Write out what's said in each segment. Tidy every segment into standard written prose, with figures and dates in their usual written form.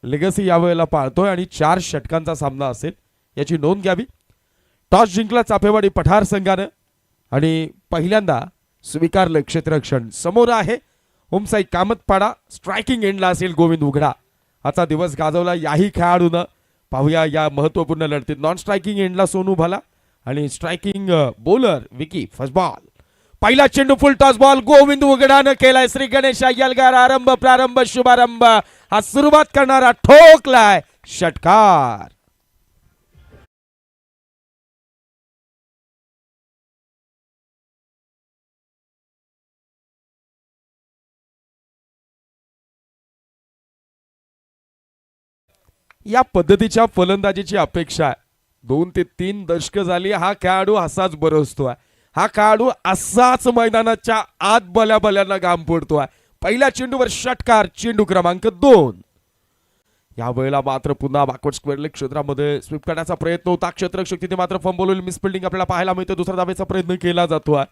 Legacy यावेळेला पाळतोय आणि 4 षटकांचा सामना असेल याची नोंद घ्यावी। टॉस जिंकला चाफेवाडी पठार संघानं आणि पहिल्यांदा स्वीकारलं क्षेत्ररक्षण। समोर आहे होमसाई कामतपाडा, स्ट्रायकिंग एंडला असेल गोविंद उघडा। आजचा दिवस गाजवला याही खेळाडूनं। पाहूया या महत्त्वपूर्ण लढतीत नॉन स्ट्रायकिंग एंडला सोनू भाला आणि striking bowler Vicky. First ball, पहिला चेंडू फुल टॉस बॉल गोविंद उघडानं केलाय। श्री गणेश अय्यलगार आरंभ प्रारंभ शुभारंभ हा सुरुवात करणारा ठोकलाय षटकार। या पद्धतीच्या फलंदाजीची अपेक्षा आहे। 2 ते 3 दशक झाली हा खेळाडू असाच बरसतोय। हा खेळाडू असाच मैदानाच्या आत बल्याबल्याला घाम फोडतोय। पहिल्या चेंडूवर षटकार, चेंडू क्रमांक 2। या वेळेला मात्र पुन्हा बॅकवर्ड स्क्वेअर लेग क्षेत्रामध्ये स्वीप करण्याचा प्रयत्न होता। क्षेत्ररक्षक तिथे मात्र फंबल मिस फिल्डिंग आपल्याला पाहायला मिळते। दुसरा धावेचा प्रयत्न केला जातोय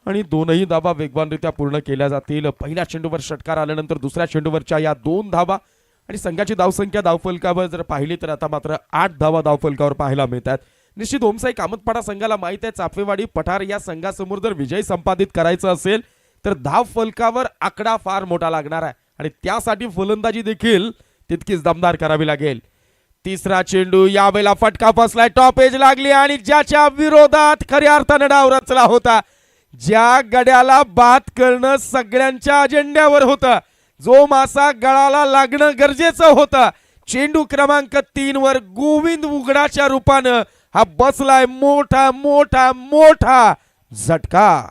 आणि दोनही धावा वेगवानरित्या पूर्ण केल्या जातील। पहिल्या चेंडूवर षटकार आल्यानंतर दुसऱ्या चेंडूवरच्या या 2 धावा आणि संघाची धावसंख्या धावफलकावर जर पाहिली तर आता मात्र 8 धावा धावफलकावर पाहायला मिळतात। निश्चित होमसाई कामतपाडा संघाला माहित आहे चाफेवाडी पठार या संघासमोर जर विजय संपादित करायचा असेल तर धावफलकावर आकडा फार मोठा लागणार आहे आणि त्यासाठी फलंदाजी देखील तितकीच दमदार करावी लागेल। तिसरा चेंडू यावेळेला फटका फसलाय, टॉप एज लागली आणि ज्याच्या विरोधात खऱ्या अर्थाने डाव रचला होता, ज्या गड्याला बाद करणं सगळ्यांच्या अजेंड्यावर होतं, जो मासा गळाला लागणं गरजेचं होतं, चेंडू क्रमांक 3 वर गोविंद उघडाच्या रूपानं हा बसलाय मोठा मोठा मोठा झटका।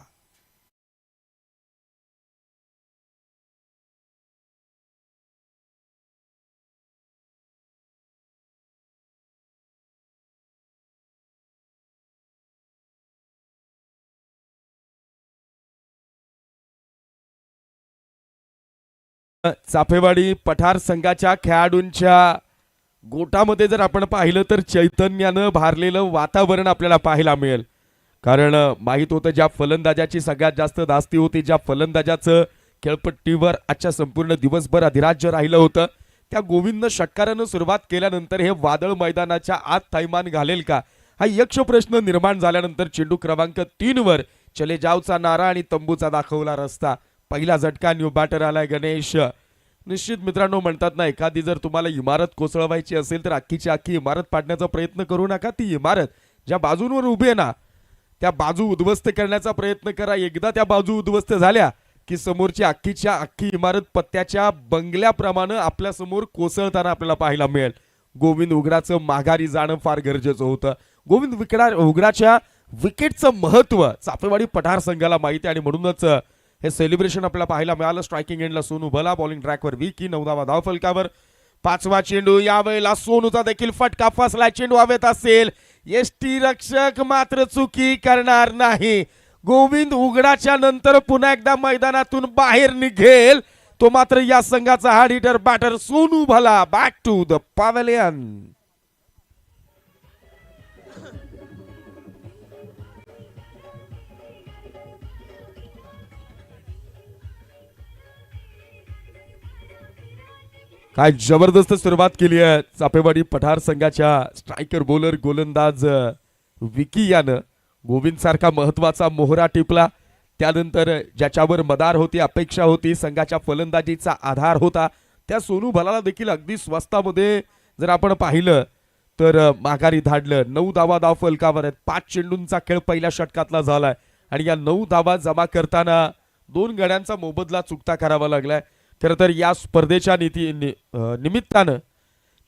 चाफेवाडी पठार संघाच्या खेळाडूंच्या गोटामध्ये जर आपण पाहिलं तर चैतन्यानं भारलेलं वातावरण आपल्याला पाहायला मिळेल। कारण माहित होतं ज्या फलंदाजाची सगळ्यात जास्त दास्ती होती, ज्या फलंदाजाचं खेळपट्टीवर आजच्या संपूर्ण दिवसभर अधिराज्य राहिलं होतं, त्या गोविंद षटकारानं सुरुवात केल्यानंतर हे वादळ मैदानाच्या आत थैमान घालेल का हा यक्ष प्रश्न निर्माण झाल्यानंतर चेंडू क्रमांक 3 वर चले जावचा नारा आणि तंबूचा दाखवला रस्ता। पहिला झटका न्यू बॅटर आलाय गणेश। निश्चित मित्रांनो म्हणतात ना, एखादी जर तुम्हाला इमारत कोसळवायची असेल तर अख्खीची अख्खी इमारत पाडण्याचा प्रयत्न करू नका। ती इमारत ज्या बाजूंवर उभी आहे ना त्या बाजू उद्ध्वस्त करण्याचा प्रयत्न करा। एकदा त्या बाजू उद्ध्वस्त झाल्या की समोरची अख्खीच्या अख्खी इमारत पत्त्याच्या बंगल्याप्रमाणे आपल्या समोर कोसळताना आपल्याला पाहायला मिळेल। गोविंद उघडाचं माघारी जाणं फार गरजेचं होतं। गोविंद उघडाच्या विकेटचं महत्व चाफेवाडी पठार संघाला माहिती आहे आणि म्हणूनच हे सेलिब्रेशन आपल्याला पाहायला मिळालं। स्ट्रायकिंग एंडला सोनू भला, बॉलिंग ट्रॅकवर विकी, 9 धावा धावफलकावर। 5वा चेंडू यावेळेला सोनूचा देखील फटका फसला, चेंडू हवेत असेल, यष्टी रक्षक मात्र चुकी करणार नाही। गोविंद उघडाच्या नंतर पुन्हा एकदा मैदानातून बाहेर निघेल तो मात्र या संघाचा हार्ड हिटर बॅटर सोनू भला। Back to the pavilion. काय जबरदस्त सुरुवात केली आहे चाफेवाडी पठार संघाच्या स्ट्रायकर बॉलर गोलंदाज विकी यानं। गोविंद सारखा महत्वाचा मोहरा टिपला, त्यानंतर ज्याच्यावर मदार होती, अपेक्षा होती, संघाच्या फलंदाजीचा आधार होता, त्या सोनू भलाला देखील अगदी स्वस्तामध्ये जर आपण पाहिलं तर माघारी धाडलं। 9 धावा धावफलकावर आहेत। 5 चेंडूंचा खेळ पहिल्या षटकातला झालाय आणि या 9 धावा जमा करताना 2 गड्यांचा मोबदला चुकता करावा लागलाय। खरं तर या स्पर्धेच्या निमित्तानं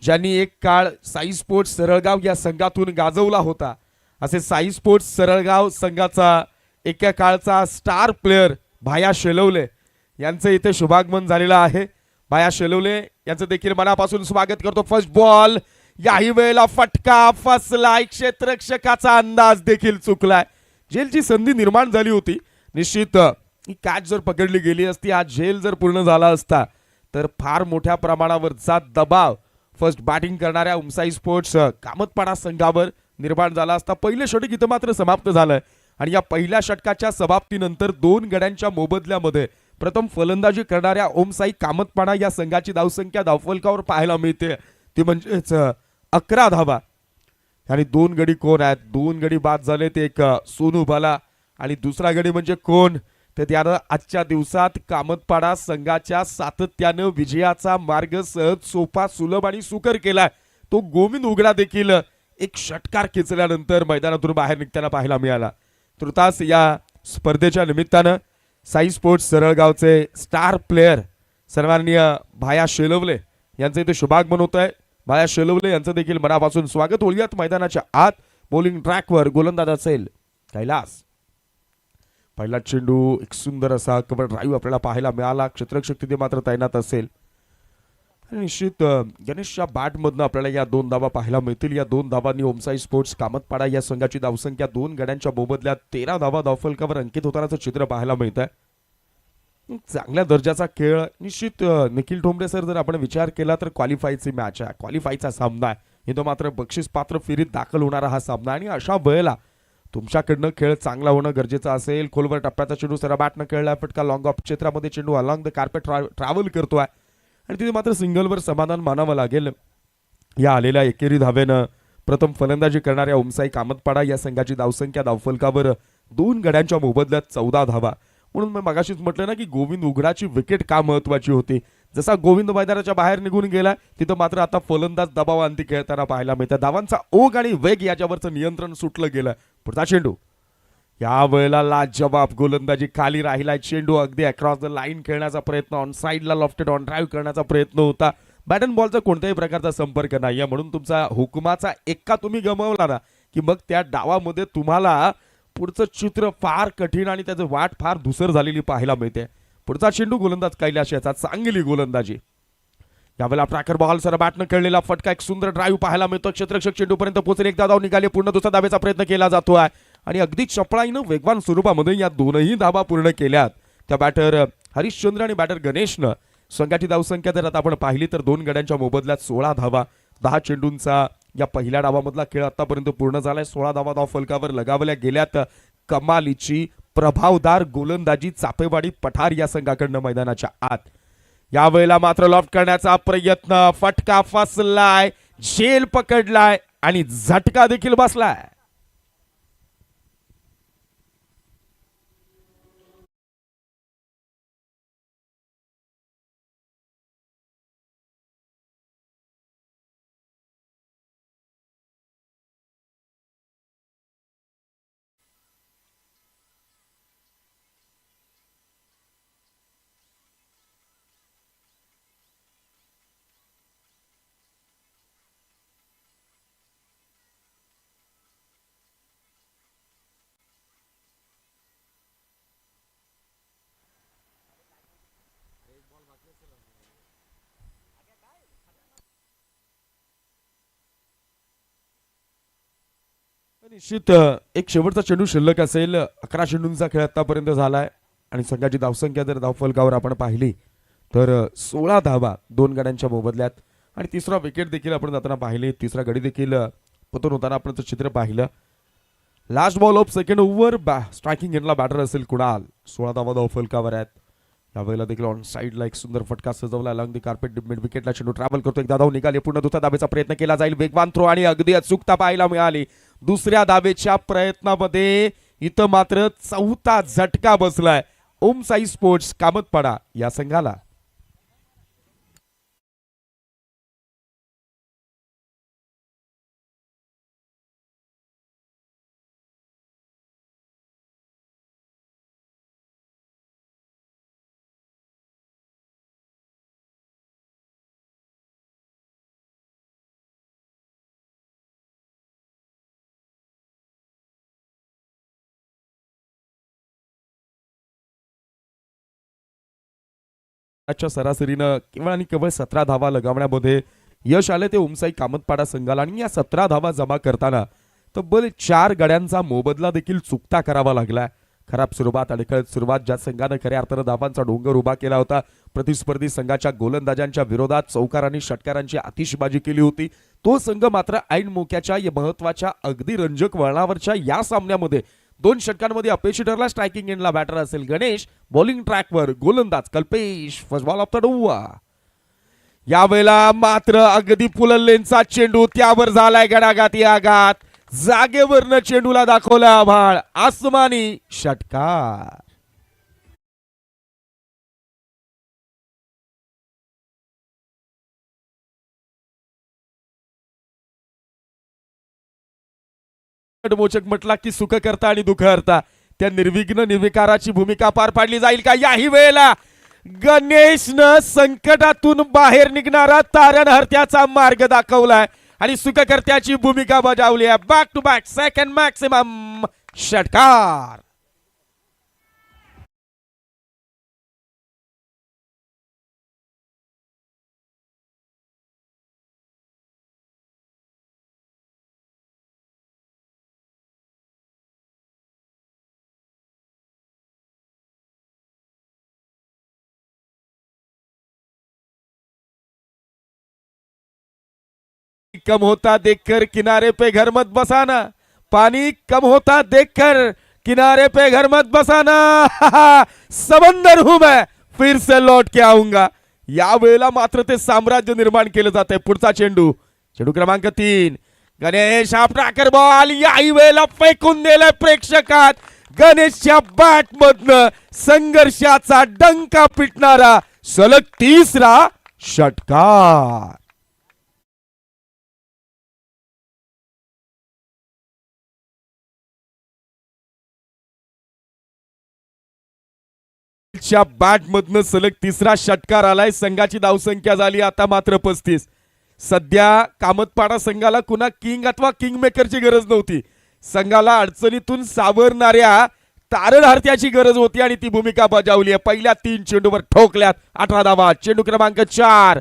ज्यांनी एक काळ साई स्पोर्ट्स सरळगाव या संघातून गाजवला होता, असे साई स्पोर्ट्स सरळगाव संघाचा एका काळचा स्टार प्लेयर भाया शेलवले यांचं इथे शुभागमन झालेलं आहे। भाया शेलवले यांचं देखील मनापासून स्वागत करतो। फर्स्ट बॉल, याही वेळेला फटका फसलाय, क्षेत्ररक्षकाचा अंदाज देखील चुकलाय। झेलची संधी निर्माण झाली होती, निश्चित ही कॅच जर पकडली गेली असती, हा झेल जर पूर्ण झाला असता तर फार मोठ्या प्रमाणावरचा दबाव फर्स्ट बॅटिंग करणाऱ्या होमसाई स्पोर्ट्स कामतपाडा संघावर निर्माण झाला असता। पहिले षटक इथं मात्र समाप्त झालंय आणि या पहिल्या षटकाच्या समाप्तीनंतर 2 गड्यांच्या मोबदल्यामध्ये प्रथम फलंदाजी करणाऱ्या ओमसाई कामतपाडा या संघाची धावसंख्या धावफलकावर पाहायला मिळते ती म्हणजेच 11 धावा. आणि 2 गडी कोण आहेत, 2 गडी बाद झाले ते एक सोनू बाला आणि दुसरा गडी म्हणजे कोण तर त्यानं आजच्या दिवसात कामतपाडा संघाच्या सातत्यानं विजयाचा मार्ग सहज सोपा सुलभ आणि सुकर केला. तो गोविंद उघडा देखील एक षटकार खेचल्यानंतर मैदानातून बाहेर निघताना पाहायला मिळाला. तुर्तास या स्पर्धेच्या निमित्तानं साई स्पोर्ट्स सरळगावचे स्टार प्लेयर सन्माननीय भाया शेलवले यांचे इथे शुभागमन होत आहे. भाया शेलवले यांचं देखील मनापासून स्वागत. होऊयात मैदानाच्या आत. बॉलिंग ट्रॅकवर गोलंदाज असेल कैलास. पहिला चेंडू एक सुंदर असा कव्हर ड्राईव्ह आपल्याला पाहायला मिळाला. क्षेत्ररक्षक तिथे मात्र तैनात असेल. निश्चित गणेशच्या बॅटमधनं आपल्याला या 2 धावा पाहायला मिळतील. या 2 धावांनी ओमसाई स्पोर्ट्स कामतपाडा या संघाची धावसंख्या 2 गड्यांच्या मोबदल्यात 13 धावा धावफलकावर अंकित होतानाचं चित्र पाहायला मिळत आहे. चांगल्या दर्जाचा खेळ. निश्चित निखिल ठोंबरे सर जर आपण विचार केला तर क्वालिफायची मॅच आहे, क्वालिफायचा सामना आहे. इथं मात्र बक्षीस पात्र फेरीत दाखल होणारा हा सामना आणि अशा वेळेला तुमच्याकडनं खेळ चांगला होणं गरजेचं असेल. खोलवर टप्प्याचा चेंडू सरा बॅटनं खेळला फटका लॉंग ऑफ क्षेत्रामध्ये चेंडू अलॉंग द कार्पेट ट्रॅव्हल करतोय आणि तिथे मात्र सिंगलवर समाधान मानावं लागेल. या आलेल्या एकेरी धावेनं प्रथम फलंदाजी करणाऱ्या ओमसाई कामतपाडा या संघाची धावसंख्या धावफलकावर 2 गड्यांच्या मोबदल्यात 14 धावा. म्हणून मी मगाशीच म्हटलं ना की गोविंद उघडाची विकेट का महत्वाची होती. जसा गोविंद मैदानाच्या बाहेर निघून गेला तिथं मात्र आता फलंदाज दबावांती खेळताना पाहायला मिळतात. धावांचा ओघ आणि वेग याच्यावरचं नियंत्रण सुटलं गेलं. पुढचा चेंडू या वेळेला लाजवाब गोलंदाजी खाली राहिलाय. चेंडू अगदी अक्रॉस द लाईन खेळण्याचा प्रयत्न, ऑन साईडला लॉफ्टेड ऑन ड्राईव्ह करण्याचा प्रयत्न होता. बॅट अँड बॉलचा कोणत्याही प्रकारचा संपर्क नाही आहे. म्हणून तुमचा हुकमाचा एक्का तुम्ही गमावला ना की मग त्या डावामध्ये तुम्हाला पुढचं चित्र फार कठीण आणि त्याचं वाट फार धुसर झालेली पाहायला मिळते. पुढचा चेंडू गोलंदाज कैलास याचा चांगली गोलंदाजी. यावेळेला ट्रॅकर बॉल सर बॅटनं खेळलेला फटका एक सुंदर ड्राईव्ह पाहायला मिळतो. क्षेत्ररक्षक चेंडूपर्यंत पोहोचेल. एकदा धाव निघाली. पूर्ण दुसरा धावेचा प्रयत्न केला जातो आहे आणि अगदी चपळाईनं वेगवान स्वरूपामध्ये या 2ही धावा पूर्ण केल्यात. त्या बॅटर हरिश्चंद्र आणि बॅटर गणेशनं संघाची धावसंख्या जर आता आपण पाहिली तर 2 गड्यांच्या मोबदल्यात 16 धावा. 10 चेंडूंचा या पहिल्या डावामधला खेळ आतापर्यंत पूर्ण झालाय. 16 धावा धावफलकावर लगावल्या गेल्यात. कमालीची प्रभावदार गोलंदाजी चापेवाडी पठार या संघाकडनं मैदानाच्या आत. यावेळेला मात्र लॉफ्ट करण्याचा प्रयत्न, फटका फसलाय, झेल पकडलाय आणि झटका देखील बसलाय. निश्चित एक शेवटचा चेंडू शिल्लक असेल. 11 चेंडूंचा खेळ आतापर्यंत झालाय आणि संघाची धावसंख्या जर धावफलकावर आपण पाहिली तर 16 धावा 2 गड्यांच्या मोबदल्यात. आणि तिसरा विकेट देखील आपण जाताना पाहिले. तिसरा गडी देखील पतन होताना आपण चित्र पाहिलं. Last ball of second over striking एंडला बॅटर असेल कुणाल. 16 धावा धावफलकावर आहेत. यावेळेला देखील ऑन साईडला एक सुंदर फटका सजवला. अलॉंग द कार्पेट मिड विकेटला चेंडू ट्रॅव्हल करतो. एकदा धाव निघाली. पूर्ण दुसऱ्या धावेचा प्रयत्न केला जाईल. वेगवान थ्रो आणि अगदी अचूकता पाहायला मिळाली. दुसऱ्या धावेच्या प्रयत्नामध्ये इथं मात्र 4था झटका बसलाय ओमसाई स्पोर्ट्स कामतपाडा या संघाला. सरासरीनं केवळ आणि केवळ 17 धावा लगावण्यामध्ये यश आले ते ओमसाई कामतपाडा संघाला. आणि या 17 धावा जमा करताना तब्बल 4 गड्यांचा मोबदला देखील चुकता करावा लागला. खराब सुरुवात, अडखळत सुरुवात, ज्या संघाने खऱ्या अर्थानं धावांचा डोंगर उभा केला होता, प्रतिस्पर्धी संघाच्या गोलंदाजांच्या विरोधात चौकार आणि षटकारांची आतिषबाजी केली होती, तो संघ मात्र ऐन मोक्याच्या या महत्वाच्या अगदी रंजक वळणावरच्या या सामन्यामध्ये 2 षटकांमध्ये अपयशी ठरला. स्ट्रायकिंग एंडला बॅटर असेल गणेश, बॉलिंग ट्रॅकवर गोलंदाज Kalpesh. First ball off the डोवा. यावेळेला मात्र अगदी पुलल्लेंचा चेंडू, त्यावर झालाय गडागाती आघात. जागेवरनं चेंडूला दाखवला आभाळ, आसमानी षटकार. मोचक म्हटला की सुख करता आणि दुःख हरता, त्या निर्विघ्न निर्विकाराची भूमिका पार पाडली जाईल का? याही वेळेला गणेशनं संकटातून बाहेर निघणारा तारणहर्त्याचा मार्ग दाखवलाय आणि सुखकर्त्याची भूमिका बजावली आहे. Back to back second maximum षटकार. कम होता देखकर किनारे पे घर मत बसाना, पानी कम होता देखकर किनारे पे घर मत बसाना. समंदर हूं मैं फिर से लौट के आऊंगा. या वेळेला मात्र ते साम्राज्य निर्माण केलं जाते. पुढचा चेंडू, चेंडू क्रमांक 3. गणेश आपटाकर बॉल, याही वेळेला फेकून दिलाय प्रेक्षकात. गणेशच्या बॅट मधनं संघर्षाचा डंका पिटणारा सलग 3रा षटकार. बॅट मधनं सलग 3रा षटकार आलाय. संघाची धावसंख्या झाली आता मात्र 35. सध्या कामतपाडा संघाला कुणा किंग अथवा किंग मेकरची गरज नव्हती. संघाला अडचणीतून सावरणाऱ्या तारणहर्त्याची गरज होती आणि ती भूमिका बजावली आहे. पहिल्या 3 चेंडूवर ठोकल्यात 18 धावा. चेंडू क्रमांक 4.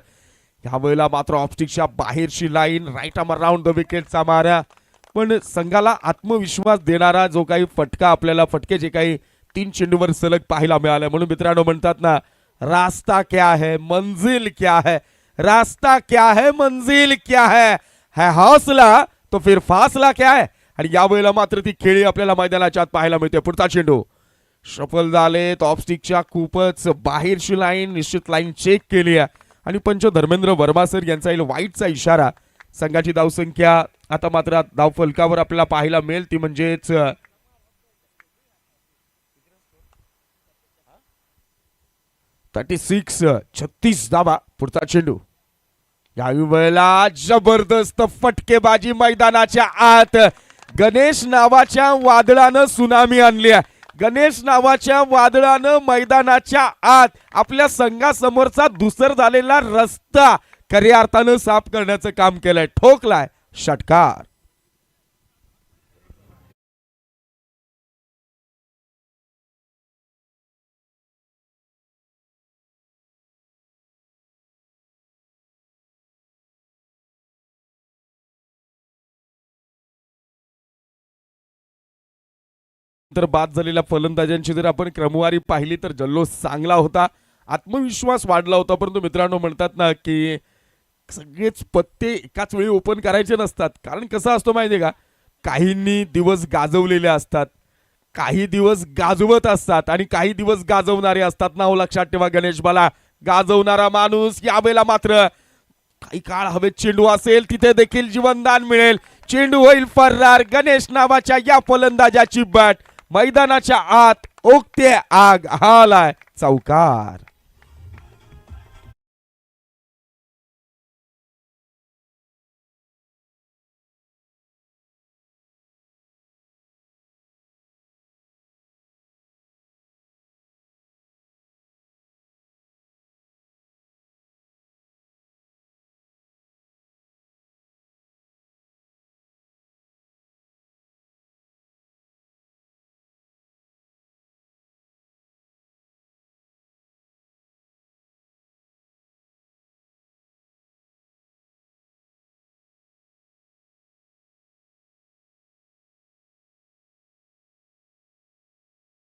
यावेळेला मात्र ऑफस्टिकच्या बाहेरची line, right arm around the विकेटचा मारा. पण संघाला आत्मविश्वास देणारा जो काही फटका, आपल्याला फटके जे काही 3 चेंडूवर सलग पाहायला मिळाले. म्हणून मित्रांनो म्हणतात ना, रास्ता क्या है मंजिल क्या है, रास्ता क्या है मंजिल क्या है हौसला तो फिर फासला क्या है. आणि यावेळेला मात्र ती खेळी आपल्याला मैदानाच्या आत पाहायला मिळते. पुढचा चेंडू सफल झाले. ऑफस्टिकच्या खूपच बाहेरची लाईन, निश्चित लाईन चेक केली आहे आणि पंच धर्मेंद्र वर्मा सर यांचा येईल वाईटचा इशारा. संघाची धावसंख्या आता मात्र धाव फलकावर आपल्याला पाहायला मिळेल, ती म्हणजेच 36 धावा. पुढचा चेंडू, याही वेळेला जबरदस्त फटकेबाजी मैदानाच्या आत. गणेश नावाच्या वादळानं सुनामी आणली आहे. गणेश नावाच्या वादळानं मैदानाच्या आत आपल्या संघासमोरचा धूसर झालेला रस्ता खऱ्या अर्थानं साफ करण्याचं काम केलंय. ठोकलाय षटकार. तर बाद झालेल्या फलंदाजांची जर आपण क्रमवारी पाहिली तर जल्लोष चांगला होता, आत्मविश्वास वाढला होता. परंतु मित्रांनो म्हणतात ना की सगळेच पत्ते एकाच वेळी ओपन करायचे नसतात. कारण कसं असतो माहितीये का, काहींनी दिवस गाजवलेले असतात, काही दिवस गाजवत असतात आणि काही दिवस गाजवणारे असतात. नाव लक्षात ठेवा, गणेश बाला गाजवणारा माणूस. यावेळेला मात्र काही काळ हवेत चेंडू असेल तिथे देखील जीवनदान मिळेल. चेंडू होईल फरार. गणेश नावाच्या या फलंदाजाची बॅट मैदानाच्या आत ओकते आग. हालाय चौकार.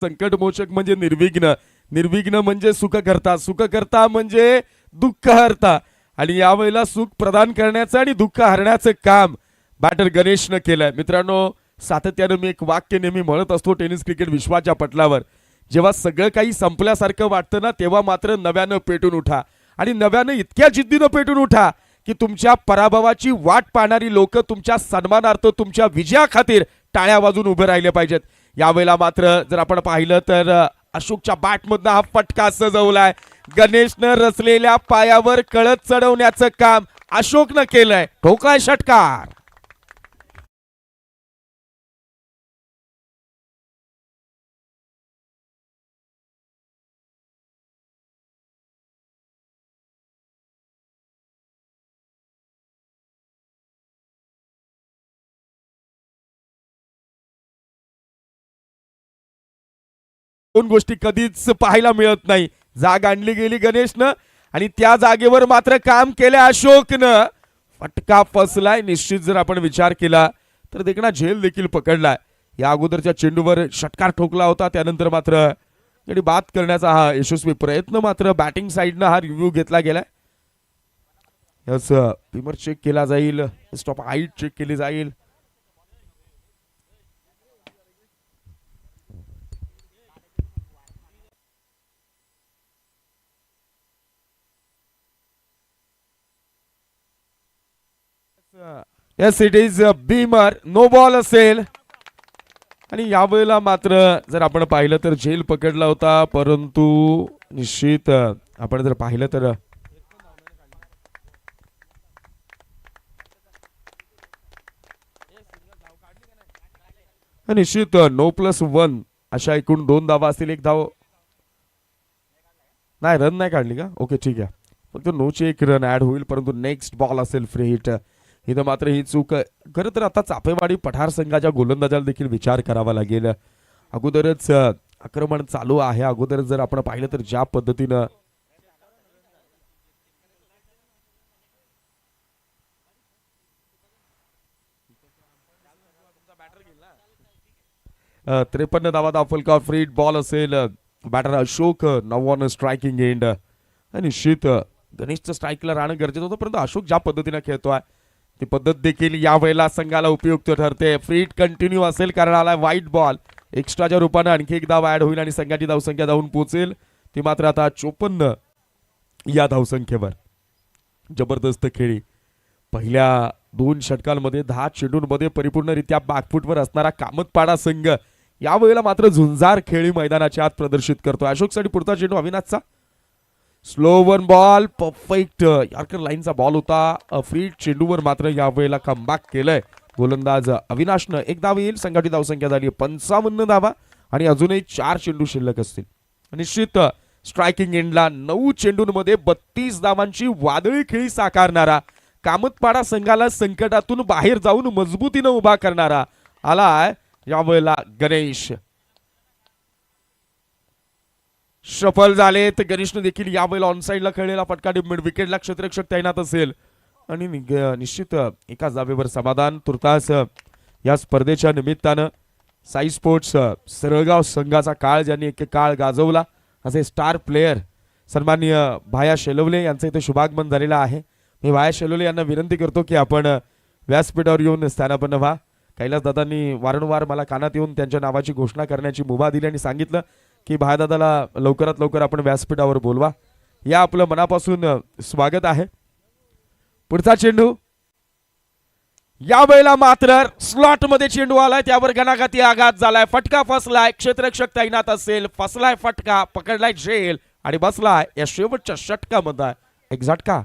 संकटमोचक म्हणजे निर्विघ्न, निर्विघ्न म्हणजे सुख करता, सुख करता म्हणजे दुःख हरता. आणि यावेळेला सुख प्रदान करण्याचं आणि दुःख हरण्याचं काम बॅटर गणेशनं केलंय. मित्रांनो, सातत्यानं मी एक वाक्य नेहमी म्हणत असतो टेनिस क्रिकेट विश्वाच्या पटलावर, जेव्हा सगळं काही संपल्यासारखं वाटतं ना, तेव्हा मात्र नव्यानं पेटून उठा आणि नव्यानं इतक्या जिद्दीनं पेटून उठा की तुमच्या पराभवाची वाट पाहणारी लोक तुमच्या सन्मानार्थ तुमच्या विजयाखातीर टाळ्या वाजून उभे राहिले पाहिजेत. यावेळेला मात्र जर आपण पाहिलं तर अशोकच्या बॅटमधनं हा फटका सजवलाय. गणेशनं रचलेल्या पायावर कळत चढवण्याचं काम अशोकनं केलंय. ठोकलाय षटकार. दोन गोष्टी कधीच पाहायला मिळत नाही. जाग आणली गेली गणेशनं आणि त्या जागेवर मात्र काम केलं अशोकनं. फटका फसलाय. निश्चित जर आपण विचार केला तर देखणा झेल देखील पकडलाय. या अगोदरच्या चेंडूवर षटकार ठोकला होता, त्यानंतर मात्र गडी बाद करण्याचा हा यशस्वी प्रयत्न मात्र बॅटिंग साइडनं हा रिव्ह्यू घेतला गेलाय. यस, पिमर चेक केला जाईल, स्टॉप हाईट चेक केली जाईल. Yes, it is beamer. No ball असेल आणि यावेळेला मात्र जर आपण पाहिलं तर झेल पकडला होता, परंतु निश्चित आपण जर पाहिलं तर निश्चित 9+1 अशा एकूण 2 धावा असतील. एक धाव नाही, रन नाही काढली का? ओके, ठीक आहे. फक्त नोची एक रन ऍड होईल, परंतु नेक्स्ट बॉल असेल फ्री हिट. इथं मात्र ही चूक. खरं तर आता चापेवाडी पठार संघाच्या गोलंदाजाला देखील विचार करावा लागेल. अगोदरच आक्रमण चालू आहे. अगोदर जर आपण पाहिलं तर ज्या पद्धतीनं त्रेपन्न धावा फलका फ्री हिट बॉल असेल. बॅटर अशोक नाव ऑन स्ट्रायकिंग एंड. निश्चित गणेशचं स्ट्राईकला राहणं गरजेचं होतं, परंतु अशोक ज्या पद्धतीने खेळतोय ती पद्धत देखील यावेळेला संघाला उपयुक्त ठरते. फ्री हिट कंटिन्यू असेल कारण आलाय व्हाईट बॉल. एक्स्ट्राच्या रूपाने आणखी एक धाव ऍड होईल आणि संघाची धावसंख्या जाऊन पोहोचेल ती मात्र आता 54 या धावसंख्येवर. जबरदस्त खेळी. पहिल्या 2 षटकांमध्ये 10 चेंडूंमध्ये परिपूर्णरित्या बॅकफुटवर असणारा कामतपाडा संघ यावेळेला मात्र झुंजार खेळी मैदानाच्या आत प्रदर्शित करतोय. अशोकसाठी पुढचा चेंडू अविनाशचा. Slow one ball, perfect yorker लाईनचा बॉल होता. फ्री चेंडूवर मात्र यावेळेला कमबॅक केलंय गोलंदाज अविनाशनं. एक धाव येईल. संघाची धावसंख्या झाली 55 धावा आणि अजूनही 4 चेंडू शिल्लक असतील. निश्चित स्ट्रायकिंग एंडला 9 चेंडूंमध्ये 32 धावांची वादळी खेळी साकारणारा, कामतपाडा संघाला संकटातून बाहेर जाऊन मजबूतीनं उभा करणारा आलाय यावेळेला गणेश. सफल झाले तर गणेशने देखील यावेळेला ऑनसाइडला खेळलेला फटका मिड विकेटला क्षेत्ररक्षक तैनात असेल आणि निश्चित एका जागेवर समाधान. तुर्तास या स्पर्धेच्या निमित्तानं साई स्पोर्ट्स सरळगाव संघाचा काळ ज्यांनी एक काळ गाजवला असे स्टार प्लेयर सन्माननीय भाया शेलवले यांचं इथे शुभागमन झालेलं आहे. मी भाया शेलवले यांना विनंती करतो की आपण व्यासपीठावर येऊन स्थानापन्न व्हा. कैलास दादांनी वारंवार मला कानात येऊन त्यांच्या नावाची घोषणा करण्याची मुभा दिली आणि सांगितलं की भायादादाला लवकरात लवकर आपण व्यासपीठावर बोलवा. या आपलं मनापासून स्वागत आहे. पुढचा चेंडू यावेळेला मात्र स्लॉट मध्ये चेंडू आलाय, त्यावर घणाघाती आघात झालाय. फटका फसलाय. क्षेत्ररक्षक तैनात असेल. फसलाय फटका, पकडलाय झेल आणि बसलाय या शेवटच्या षटकामध्ये एक झटका.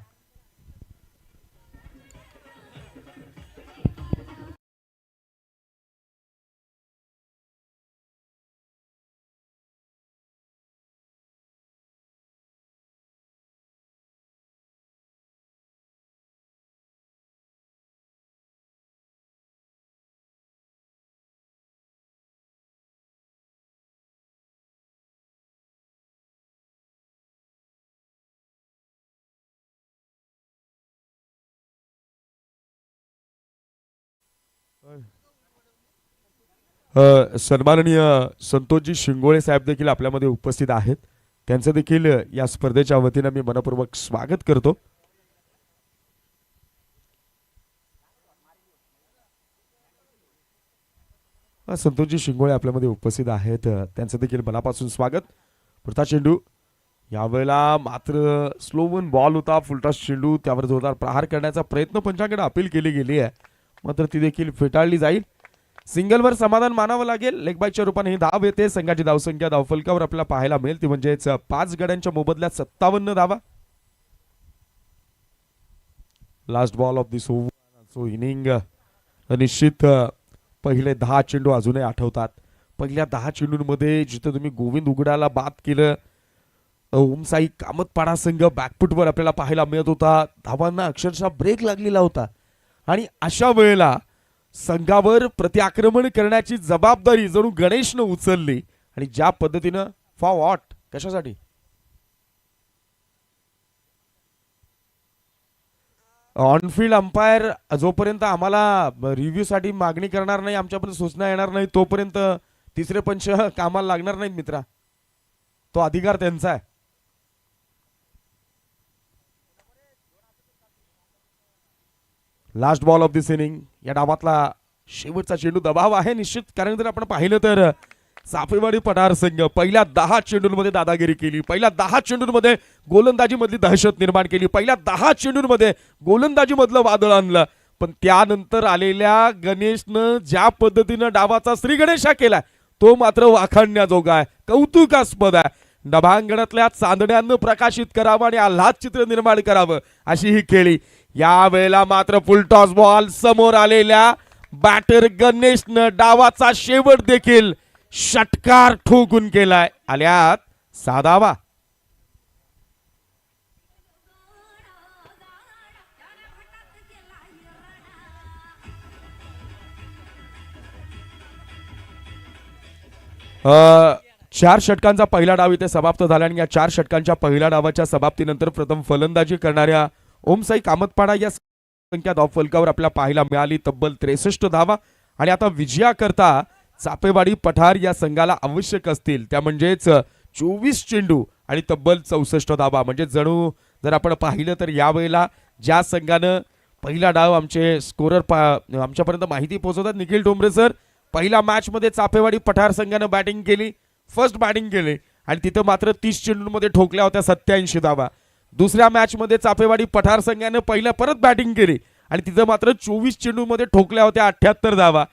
सन्माननीय संतोषजी शिंगोळे साहेब देखील आपल्यामध्ये उपस्थित आहेत. त्यांचं देखील या स्पर्धेच्या वतीने मी मनपूर्वक स्वागत करतो. संतोषजी शिंगोळे आपल्यामध्ये उपस्थित आहेत, त्यांचं देखील मनापासून स्वागत. पुढचा चेंडू यावेळेला मात्र स्लोवन बॉल होता, फुलटॉस चेंडू, त्यावर जोरदार प्रहार करण्याचा प्रयत्न पंचांकडे अपील केली गेली आहे, मात्र ती देखील फेटाळली जाईल. सिंगलवर समाधान मानावं लागेल. लेग बायच्या रूपाने ही धाव येते. संघाची धावसंख्या धावफलकावर आपल्याला पाहायला मिळेल ती म्हणजेच 5 गड्यांच्या मोबदल्यात 57 धावा. Last ball of this over so inning. निश्चित पहिले 10 चेंडू अजूनही आठवतात. पहिल्या 10 चेंडूंमध्ये जिथं तुम्ही गोविंद उघडाला बाद केलं, ओमसाई कामतपाडा संघ बॅकफुटवर आपल्याला पाहायला मिळत होता. धावांना अक्षरशः ब्रेक लागलेला होता आणि अशा वेळेला संघावर प्रतिआक्रमण करण्याची जबाबदारी जणू गणेशनं उचलली आणि ज्या पद्धतीनं फॉर व्हॉट, कशासाठी ऑनफिल्ड अंपायर जोपर्यंत आम्हाला रिव्ह्यू साठी मागणी करणार नाही, आमच्यापर्यंत सूचना येणार नाही, तोपर्यंत तिसरे पंच कामाला लागणार नाहीत मित्रा. तो अधिकार त्यांचा आहे. Last ball of this inning. या डावातला शेवटचा चेंडू दबाव आहे निश्चित, कारण जर आपण पाहिलं तर चाफेवाडी पठार संघ पहिल्या 10 चेंडूंमध्ये दादागिरी केली, पहिल्या 10 चेंडूंमध्ये गोलंदाजी मधली दहशत निर्माण केली, पहिल्या 10 चेंडूंमध्ये गोलंदाजी मधलं वादळ आणलं. पण त्यानंतर आलेल्या गणेशनं ज्या पद्धतीनं डावाचा श्री गणेशा केलाय तो मात्र वाखाणण्याजोगा आहे, कौतुकास्पद आहे. नभांगणातल्या चांदण्यांना प्रकाशित करावं आणि आल्हाद चित्र निर्माण करावं अशी ही खेळी. या वेळेला मात्र फुलटॉस बॉल समोर आलेल्या बॅटर गणेशनं डावाचा शेवट देखील षटकार ठोकून केलाय. आल्यात 6 धावा. चार षटकांचा पहिला डाव इथे समाप्त झाला आणि या 4 षटकांच्या पहिल्या डावाच्या समाप्तीनंतर प्रथम फलंदाजी करणाऱ्या ओमसाई कामतपाडा या संख्या धावफलकावर आपल्याला पाहायला मिळाली तब्बल 63 धावा. आणि आता विजयाकरता चापेवाडी पठार या संघाला आवश्यक असतील त्या म्हणजेच 24 चेंडू आणि तब्बल 64 धावा. म्हणजे जणू जर आपण पाहिलं तर यावेळेला ज्या संघानं पहिला डाव आमचे स्कोरर आमच्यापर्यंत माहिती पोहोचवतात निखिल डोंबरे सर, पहिल्या मॅच मध्ये चापेवाडी पठार संघानं बॅटिंग केली, फर्स्ट बॅटिंग केली आणि तिथं मात्र 30 चेंडूंमध्ये ठोकल्या होत्या 87 धावा. दुसऱ्या मॅच मध्ये चापेवाडी पठार संघानं पहिल्या परत बॅटिंग केली आणि तिथं मात्र 24 चेंडूंमध्ये ठोकल्या होत्या 78 धावा.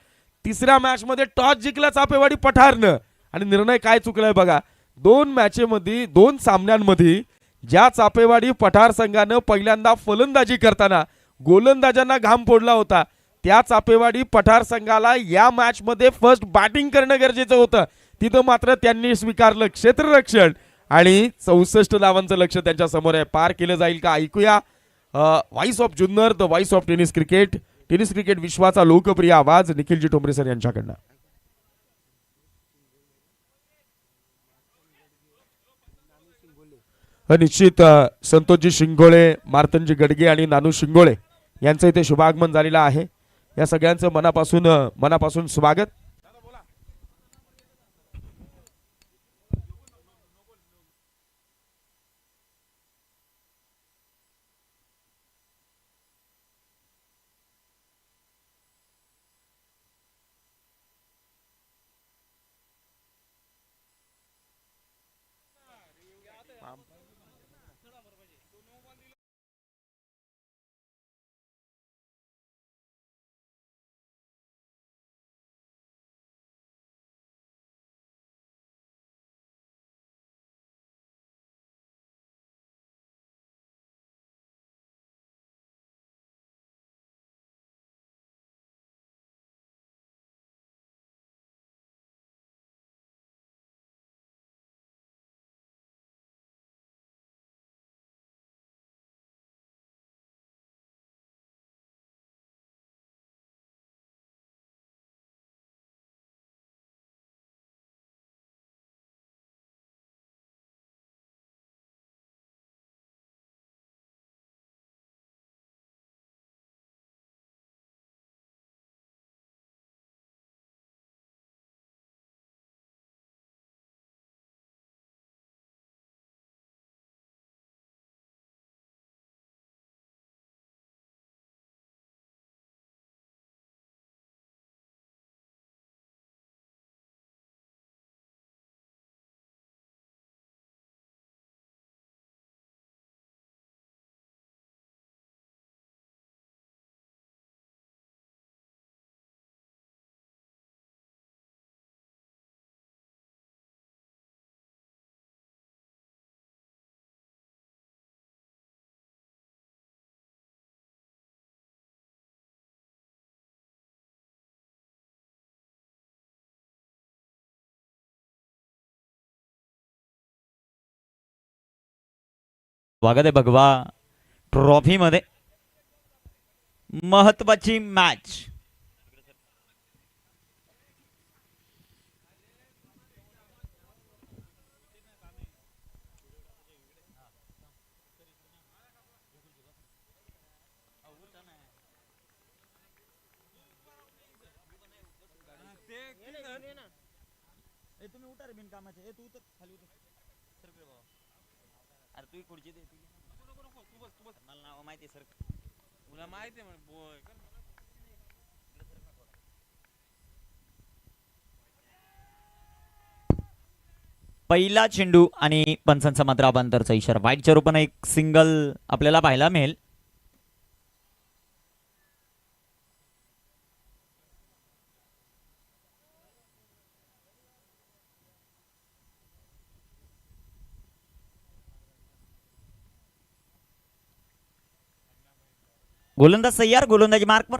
तिसऱ्या मॅच मध्ये टॉस जिंकला चापेवाडी पठारनं आणि निर्णय काय चुकलाय बघा. 2 सामन्यांमध्ये ज्या चापेवाडी पठार संघानं पहिल्यांदा फलंदाजी करताना गोलंदाजांना घाम फोडला होता, त्या चापेवाडी पठार संघाला या मॅच मध्ये फर्स्ट बॅटिंग करणं गरजेचं होतं. तिथं मात्र त्यांनी स्वीकारलं क्षेत्ररक्षण आणि 64 धावांचं लक्ष त्यांच्या समोर आहे. पार केलं जाईल का ऐकूया. Voice of Junnar, the voice of tennis cricket विश्वाचा लोकप्रिय आवाज निखिलजी टोंबरे सर यांच्याकडनं. निश्चित संतोषजी शिंगोळे, मार्तनजी गडगे आणि नानू शिंगोळे यांचं इथे शुभागमन झालेलं आहे. या सगळ्यांचं मनापासून स्वागत. स्वागत आहे भगवा ट्रॉफी मध्ये महत्वाची मॅच. तुम्ही उठा रे बिनकामाचे. तू तर खाली उतर. अरे तू खुर्ची दे. मला नाव माहिती सर. तुला माहिती आहे. पहिला चेंडू आणि पंचांचा मात्र अबांतरचा इशारा. वाईटच्या रूपाने एक सिंगल आपल्याला पाहायला मिळेल. गोलंदाज तयार. गोलंदाजी मार्कवर.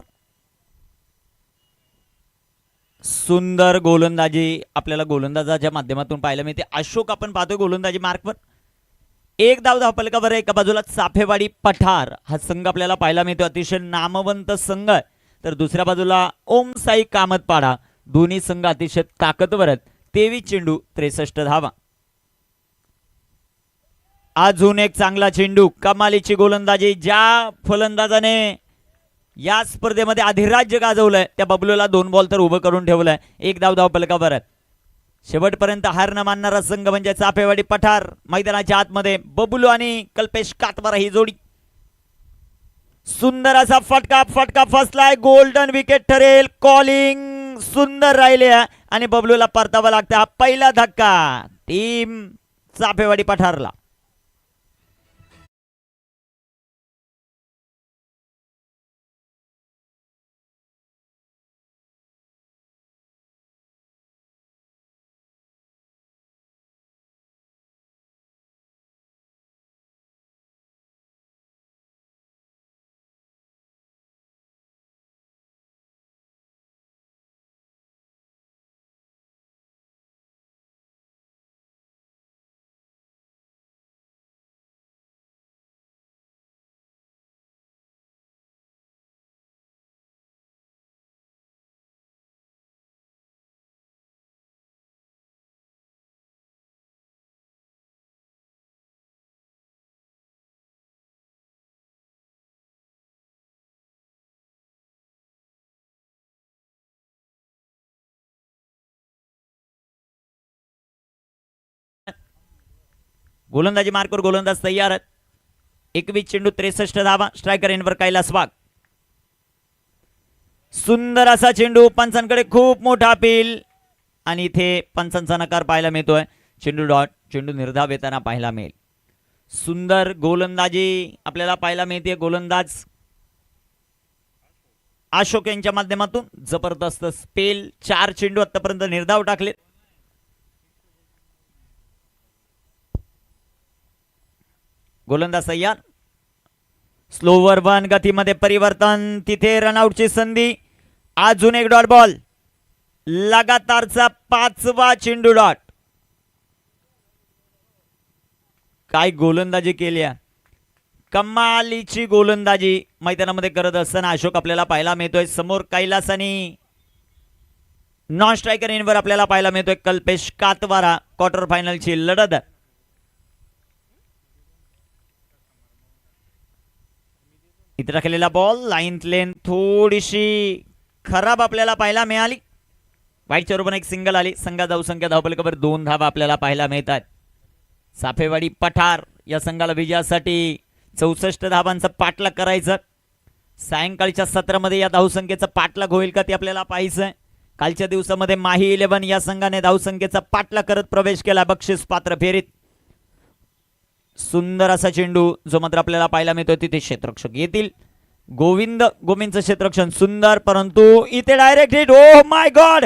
सुंदर गोलंदाजी आपल्याला गोलंदाजाच्या माध्यमातून पाहायला मिळते. अशोक आपण पाहतोय गोलंदाजी मार्कवर. एक धाव धावपलकावर. एका बाजूला चाफेवाडी पठार हा संघ आपल्याला पाहायला मिळतो. अतिशय नामवंत संघ आहे. तर दुसऱ्या बाजूला ओम साई कामतपाडा. दोन्ही संघ अतिशय ताकदवर आहेत. 23 चेंडू 63 धावा. अजून एक चांगला चेंडू. कमालीची गोलंदाजी. ज्या फलंदाजाने या स्पर्धेमध्ये अधिराज्य गाजवलंय त्या बबलूला 2 बॉल तर उभं करून ठेवलंय. एक धाव धावपलकावर. शेवटपर्यंत हार न मानणारा संघ म्हणजे चाफेवाडी पठार. मैदानाच्या आतमध्ये बबलू आणि कल्पेश कातवार ही जोडी. सुंदर असा फटका फसलाय. गोल्डन विकेट ठरेल. कॉलिंग सुंदर राहिले आणि बबलूला परतावा लागतं. हा पहिला धक्का टीम चाफेवाडी पठारला. गोलंदाजी मार्कवर गोलंदाज तयार आहेत. 21 चेंडू 63 धावा. स्ट्रायकर एंडवर कैलास वाघ. सुंदर असा चेंडू. पंचांकडे खूप मोठा अपील आणि इथे पंचांचा नकार पाहायला मिळतोय. चेंडू डॉट. चेंडू निर्धाव येताना पाहायला मिळेल. सुंदर गोलंदाजी आपल्याला पाहायला मिळते. गोलंदाज अशोक यांच्या माध्यमातून जबरदस्त स्पेल. 4 चेंडू आतापर्यंत निर्धाव टाकले. गोलंदाज तयार. Slower one. गतीमध्ये परिवर्तन. तिथे रनआउटची संधी. अजून एक डॉट बॉल. लगातारचा 5वा चेंडू डॉट. काय गोलंदाजी केली. कमालीची गोलंदाजी मैदानामध्ये करत असताना अशोक आपल्याला पाहायला मिळतोय. समोर कैलास आणि नॉन स्ट्रायकर इनवर आपल्याला पाहायला मिळतोय कल्पेश कातवारा. क्वार्टर फायनलची लढत. इथे राखलेला बॉल. लाईन लेन थोडीशी खराब आपल्याला पाहायला मिळाली. वाईटच्या रूपाने एक सिंगल आली. संघा धावसंख्या धावपलकावर 2 धावा आपल्याला पाहायला मिळतात. चाफेवाडी पठार या संघाला विजयासाठी 64 धावांचा पाठलाग करायचं. सायंकाळच्या सत्रामध्ये या धावसंख्येचा पाठलाग होईल का ते आपल्याला पाहायचं. कालच्या दिवसामध्ये माही 11 या संघाने धावसंख्येचा पाठलाग करत प्रवेश केला बक्षीस पात्र फेरीत. सुंदर असा चेंडू जो मात्र आपल्याला पाहायला मिळतो. तिथे क्षेत्ररक्षक येतील. गोविंदचं क्षेत्ररक्षण सुंदर. परंतु इथे direct hit. Oh my god.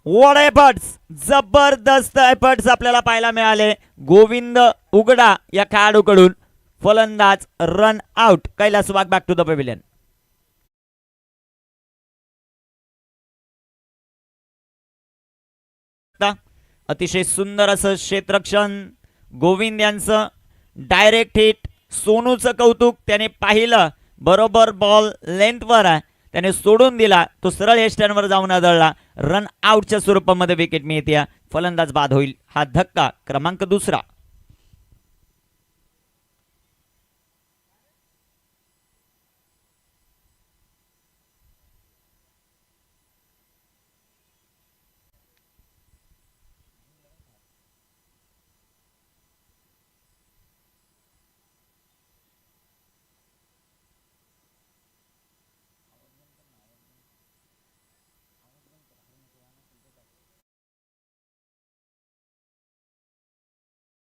What efforts. जबरदस्त एफर्ट्स आपल्याला पाहायला मिळाले. गोविंद उगडा या खेळाडूकडून. फलंदाज run out. Kailas Wagh back to the pavilion. अतिशय सुंदर असं क्षेत्ररक्षण गोविंद यांचं. Direct hit. सोनूचं कौतुक, त्याने पाहिलं बरोबर बॉल लेंथवर आहे, त्याने सोडून दिला, तो सरळ एस्टर्नवर जाऊन आदळला. रन आउटच्या स्वरूपामध्ये विकेट मिळते. फलंदाज बाद होईल. हा धक्का क्रमांक दुसरा.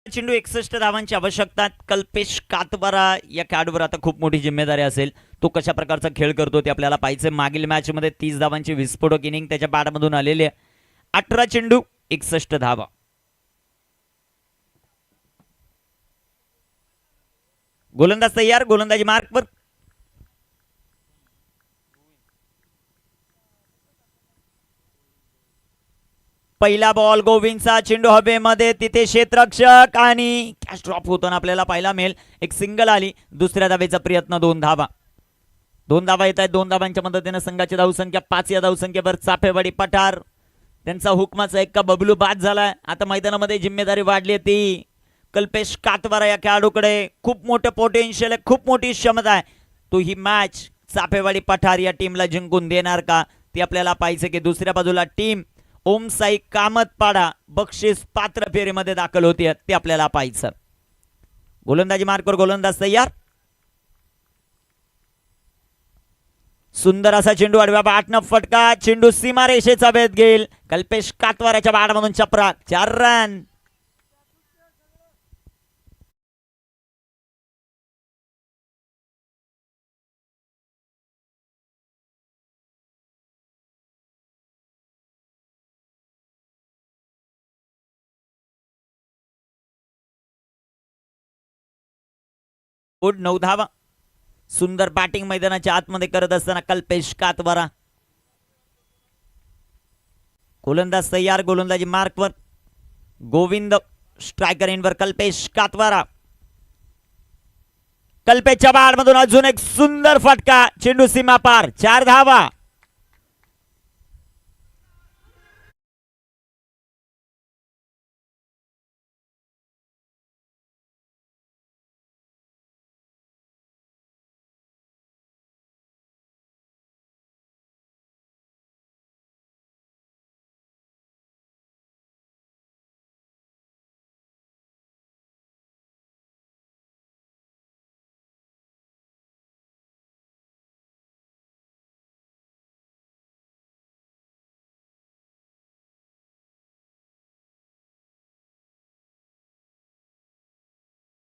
चेंडू 61 धावांची आवश्यकता. कल्पेश कातबारा या खेळाडूवर आता खूप मोठी जिम्मेदारी असेल. तो कशा प्रकारचा खेळ करतो ते आपल्याला पाहायचं. मागील मॅच मध्ये 30 धावांची विस्फोटक इनिंग त्याच्या बॅटमधून आलेली आहे. 18 चेंडू 61 धावा. गोलंदाज तयार, गोलंदाजी मार्कवर. पहिला बॉल गोविंदचा, चेंडू हवेमध्ये, तिथे क्षेत्ररक्षक आणि कॅच ड्रॉप होताना आपल्याला पाहायला मिळेल. एक सिंगल आली. दुसऱ्या धावेचा प्रयत्न. 2 धावा. 2 धावा येत आहेत. 2 धावांच्या मदतीने संघाची धावसंख्या 5. या धावसंख्येवर चाफेवाडी पठार त्यांचा हुकमाचा एक का बबलू बाद झालाय. आता मैदानामध्ये जिम्मेदारी वाढली ती कल्पेश कातवारा या खेळाडूकडे. खूप मोठं पोटेन्शियल आहे, खूप मोठी क्षमता आहे. तो ही मॅच चाफेवाडी पठार या टीमला जिंकून देणार का ते आपल्याला पाहायचं की दुसऱ्या बाजूला टीम ओम साई कामतपाडा बक्षीस पात्र फेरीमध्ये दाखल होते ते आपल्याला पाहायचं. गोलंदाजी मार्कवर, गोलंदाज तयार. सुंदर असा चेंडू आडव्या बॅटनं फटका. चेंडू सीमारेषेचा वेध घेईल. कल्पेश कातवाराच्या बॅटमधून चपराक. 4 रन. गुड 9 धावा. सुंदर बॅटिंग मैदानाच्या आतमध्ये करत असताना कल्पेश कातवारा. गोलंदाज तयार, गोलंदाजी मार्कवर. गोविंद स्ट्रायकर इनवर. कल्पेश कातवारा. कल्पेशच्या बॅटमधून अजून एक सुंदर फटका. चेंडू सीमा पार. 4 धावा.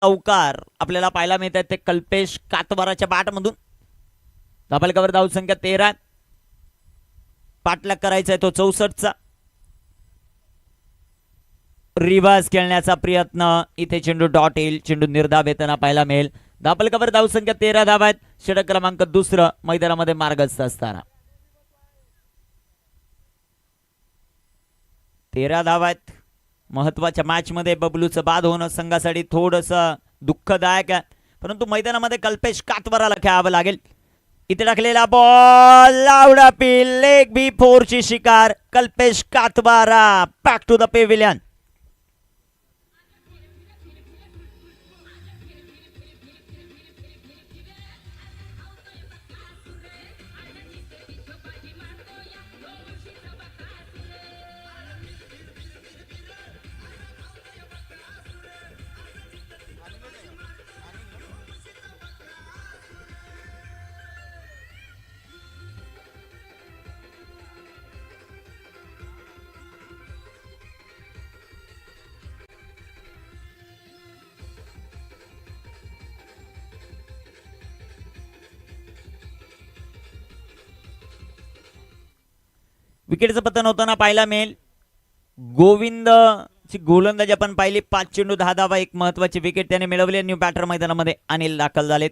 चौकार आपल्याला पाहायला मिळत आहे ते कल्पेश कातवाराच्या बॅटमधून. धाबलकावर धावसंख्या 13. पाठलाग करायचा आहे तो 64चा. रिव्हर्स खेळण्याचा प्रयत्न. इथे चेंडू डॉट येईल. चेंडू निर्धाव येताना पाहायला मिळेल. धाबलकावर धावसंख्या 13 धावा आहेत. षटक क्रमांक 2 मैदानामध्ये मार्गस्थ असताना 13 धावा आहेत. महत्वाच्या मॅच मध्ये बबलूचं बाद होणं संघासाठी थोडंसं दुःखदायक आहे, परंतु मैदानामध्ये कल्पेश कातवाराला खेळावं लागेल. इथे टाकलेला बॉल लावडा पिल लेग बी 4 ची शिकार. Kalpesh Katwara back to the pavilion. विकेटचं पतन होताना पाहायला मिळेल. गोविंद ची गोलंदाजी आपण पाहिली. 5 चेंडू 10 धावा. एक महत्वाची विकेट त्याने मिळवली. न्यू बॅटर मैदानामध्ये अनिल दाखल झालेत.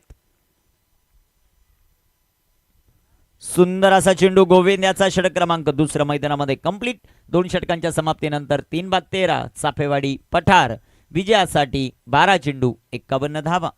सुंदर असा चेंडू गोविंद याचा. षटक क्रमांक 2 मैदानामध्ये कंप्लीट. 2 षटकांच्या समाप्तीनंतर 3 बाद 13 चाफेवाडी पठार विजयासाठी 12 चेंडू 51 धावा.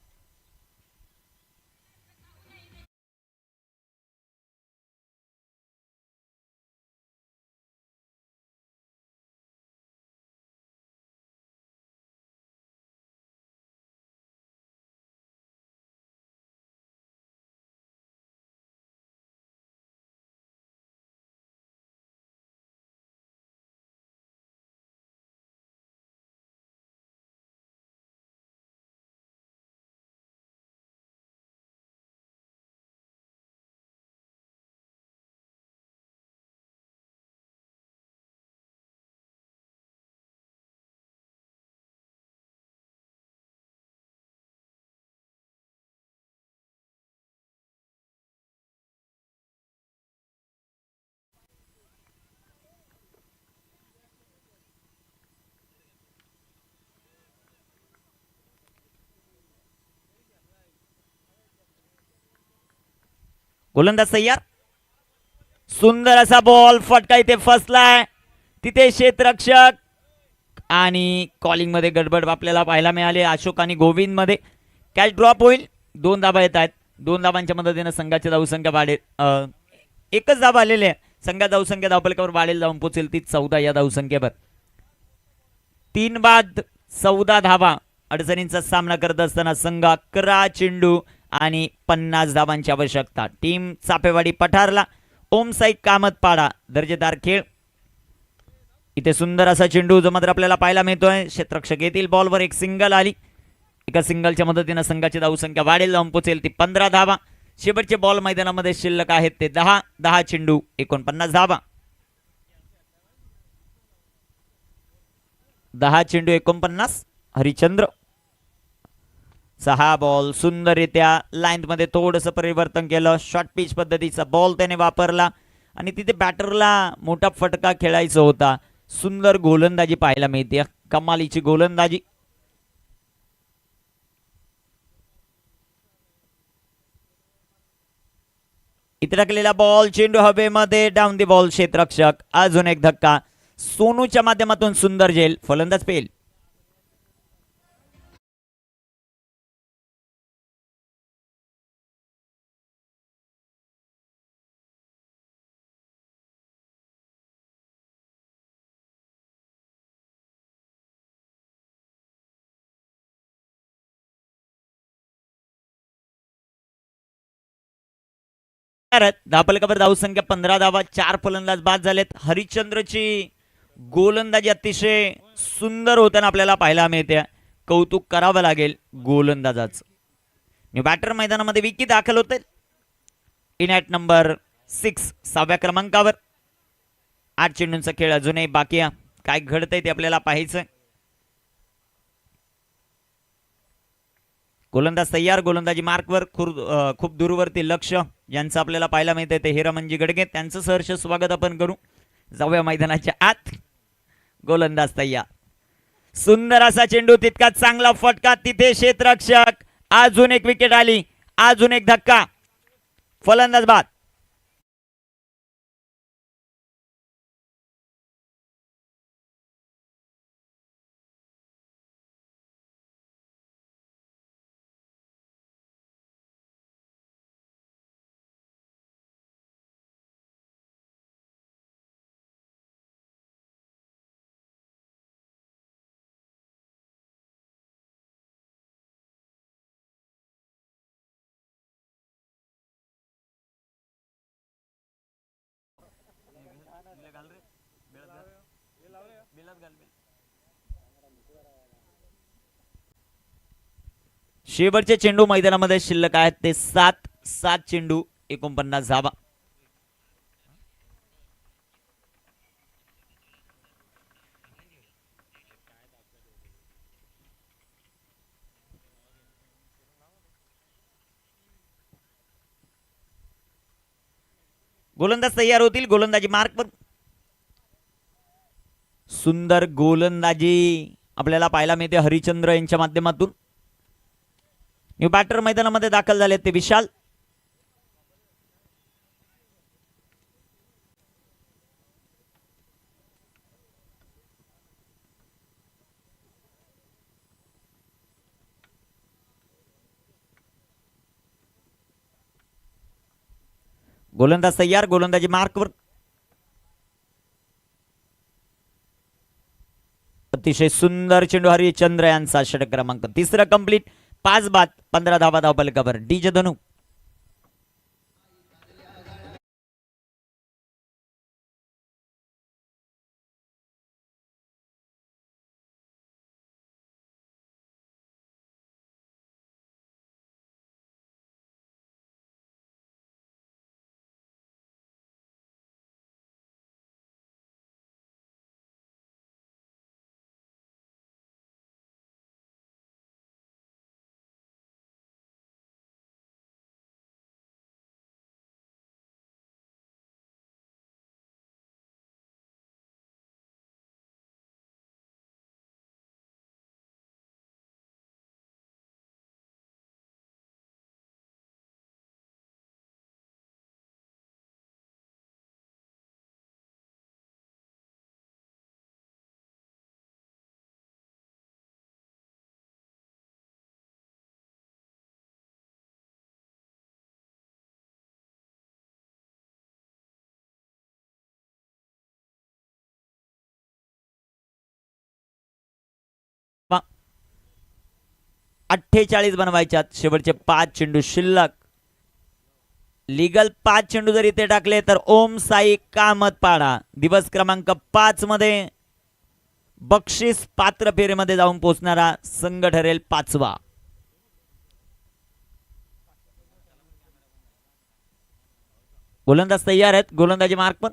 गोलंदाज तयार. सुंदर असा बॉल फटका इथे फसलाय. तिथे क्षेत्ररक्षक आणि कॉलिंग मध्ये गडबड आपल्याला पाहायला मिळाली. अशोक आणि गोविंद मध्ये कॅच ड्रॉप होईल. 2 धाबा येत आहेत. 2 धाबांच्या मदतीने संघाची धावसंख्या वाढेल. एकच धाबा आलेली आहे. संघात धावसंख्या धावफलकावर वाढेल जाऊन पोहोचेल ती 14 या धावसंख्येवर. 3 बाद 14 धाबा अडचणींचा सामना करत असताना संघ 11 चेंडू आणि 50 धावांची आवश्यकता. टीम चापेवाडी पठारला. ओम साई कामतपाडा दर्जेदार खेळ. इथे सुंदर असा चेंडू जो मात्र आपल्याला पाहायला मिळतोय. क्षेत्ररक्षक येतील बॉलवर एक सिंगल आली. एका सिंगलच्या मदतीने संघाची धावसंख्या वाढेल जाऊन पोहोचेल ती 15 धावा. शेवटचे बॉल मैदानामध्ये शिल्लक आहेत ते 10 चेंडू 49 धावा. 10 चेंडू 49. हरिचंद्र 6 बॉल सुंदररित्या लाईन मध्ये थोडंसं परिवर्तन केलं. शॉर्ट पिच पद्धतीचा बॉल त्याने वापरला आणि तिथे बॅटरला मोठा फटका खेळायचा होता. सुंदर गोलंदाजी पाहायला मिळते. कमालीची गोलंदाजी. इथे टाकलेला बॉल चेंडू हवेमध्ये डाऊन दी बॉल. क्षेत्ररक्षक अजून एक धक्का. सोनूच्या माध्यमातून सुंदर झेल. फलंदाज पेल. धापलकावर धावसंख्या 15 धावा. 4 फलंदाज बाद झालेत. हरिश्चंद्रची गोलंदाजी अतिशय सुंदर होताना आपल्याला पाहायला मिळते. कौतुक करावं लागेल गोलंदाजाचं. बॅटर मैदानामध्ये विकी दाखल होते. इन ॲट नंबर 6 6व्या क्रमांकावर. 8 चेंडूंचा खेळ अजूनही बाकी आहे. काय घडतंय ते आपल्याला पाहायचंय. गोलंदाज तयार. गोलंदाजी मार्कवर खूप दूरवरती लक्ष यांचं आपल्याला पाहायला मिळतंय ते हिरामनजी गडगे. त्यांचं सहर्ष स्वागत आपण करू. जाऊया मैदानाच्या आत. गोलंदाज तयार. सुंदर असा चेंडू. तितका चांगला फटका. तिथे क्षेत्ररक्षक. अजून एक विकेट आली. अजून एक धक्का. फलंदाज बाद. शेवटचे चेंडू मैदानामध्ये शिल्लक आहेत ते 7 चेंडू 49 धावा. गोलंदाज तयार होतील. गोलंदाजी मार्कवर. सुंदर गोलंदाजी आपल्याला पाहायला मिळते हरिचंद्र यांच्या माध्यमातून. न्यू बॅटर मैदानामध्ये दाखल झाले ते विशाल. गोलंदाज तयार, गोलंदाजी मार्कवर. अतिशय सुंदर चेंडू हरिश्चंद्र यांचा षटक क्रमांक 3 कंप्लीट. 5 बाद 15 धावा धावफलकावर. डीजे धनु. वा. 48 बनवायच्यात. शेवटचे 5 चेंडू शिल्लक. लीगल 5 चेंडू जर इथे टाकले तर ओम साई कामतपाडा दिवस क्रमांक 5 मध्ये बक्षीस पात्र फेरीमध्ये जाऊन पोहोचणारा संघ ठरेल 5वा. गोलंदाज तयार आहेत, गोलंदाजी मार्क पण.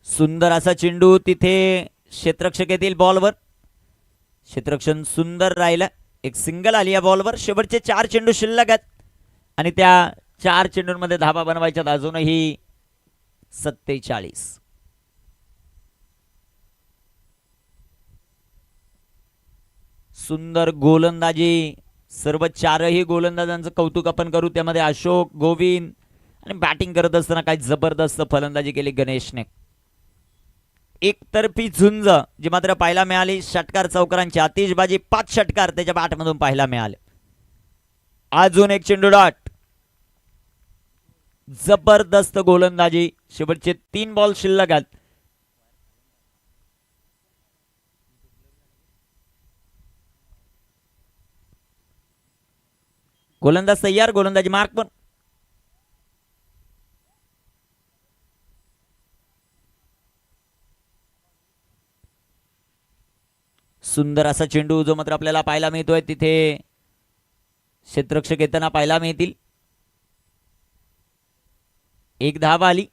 सुंदर असा चेंडू तिथे क्षेत्ररक्षक येतील बॉलवर. क्षेत्ररक्षण सुंदर राहिलं. एक सिंगल आली या बॉलवर. शेवटचे 4 चेंडू शिल्लक आहेत आणि त्या 4 चेंडूंमध्ये धावा बनवायच्यात अजूनही 47. सुंदर गोलंदाजी. सर्व 4ही गोलंदाजांचं कौतुक आपण करू. त्यामध्ये अशोक, गोविंद आणि बॅटिंग करत असताना काही जबरदस्त फलंदाजी केली गणेशने. एकतर्फी झुंज जी मात्र पाहायला मिळाली. षटकार चौकारांची आतिषबाजी. 5 षटकार त्याच्या बॅटमधून पाहायला मिळाले. अजून एक चेंडू डॉट. जबरदस्त गोलंदाजी. शेवटचे 3 बॉल शिल्लक आहेत. गोलंदाज तयार, गोलंदाजी मार्क पण. सुंदर असा चेंडू जो मात्र आपल्याला पाहायला मिळतोय. तिथे क्षेत्ररक्षक येताना पाहायला मिळतील. एक धावा आली.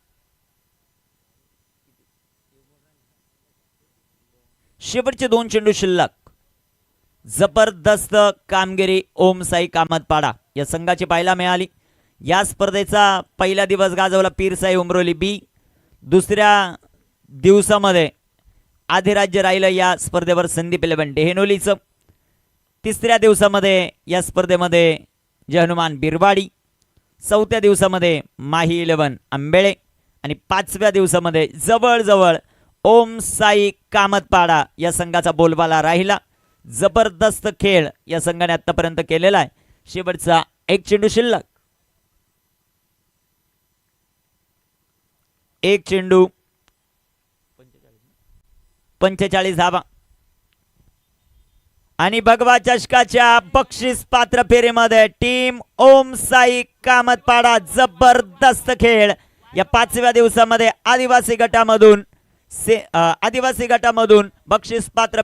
शेवटचे 2 चेंडू शिल्लक. जबरदस्त कामगिरी ओम साई कामतपाडा या संघाची पाहायला मिळाली. या स्पर्धेचा पहिला दिवस गाजवला पीर साई उमरोली बी. दुसऱ्या दिवसामध्ये अधिराज्य राहिलं या स्पर्धेवर संदीप 11 डेहनोलीचं. तिसऱ्या दिवसामध्ये या स्पर्धेमध्ये जय हनुमान बिरवाडी. 4थ्या दिवसामध्ये माही 11 आंबेळे आणि 5व्या दिवसामध्ये जवळजवळ ओम साई कामतपाडा या संघाचा बोलबाला राहिला. जबरदस्त खेळ या संघाने आतापर्यंत केलेला आहे. शेवटचा 1 चेंडू शिल्लक. 1 चेंडू 45 धावा. आणि भगवा चषकाच्या बक्षीस पात्र फेरीमध्ये टीम ओम साई कामतपाडा. जबरदस्त खेळ या 5व्या दिवसामध्ये आदिवासी गटामधून बक्षीस पात्र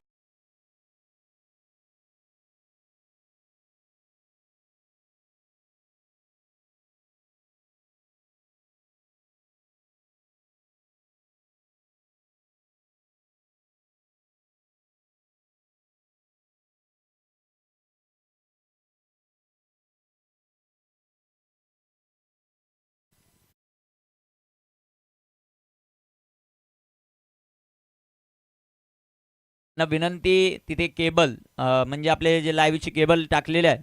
विनंती. तिथे केबल म्हणजे आपले जे लाईव्हची केबल टाकलेले आहे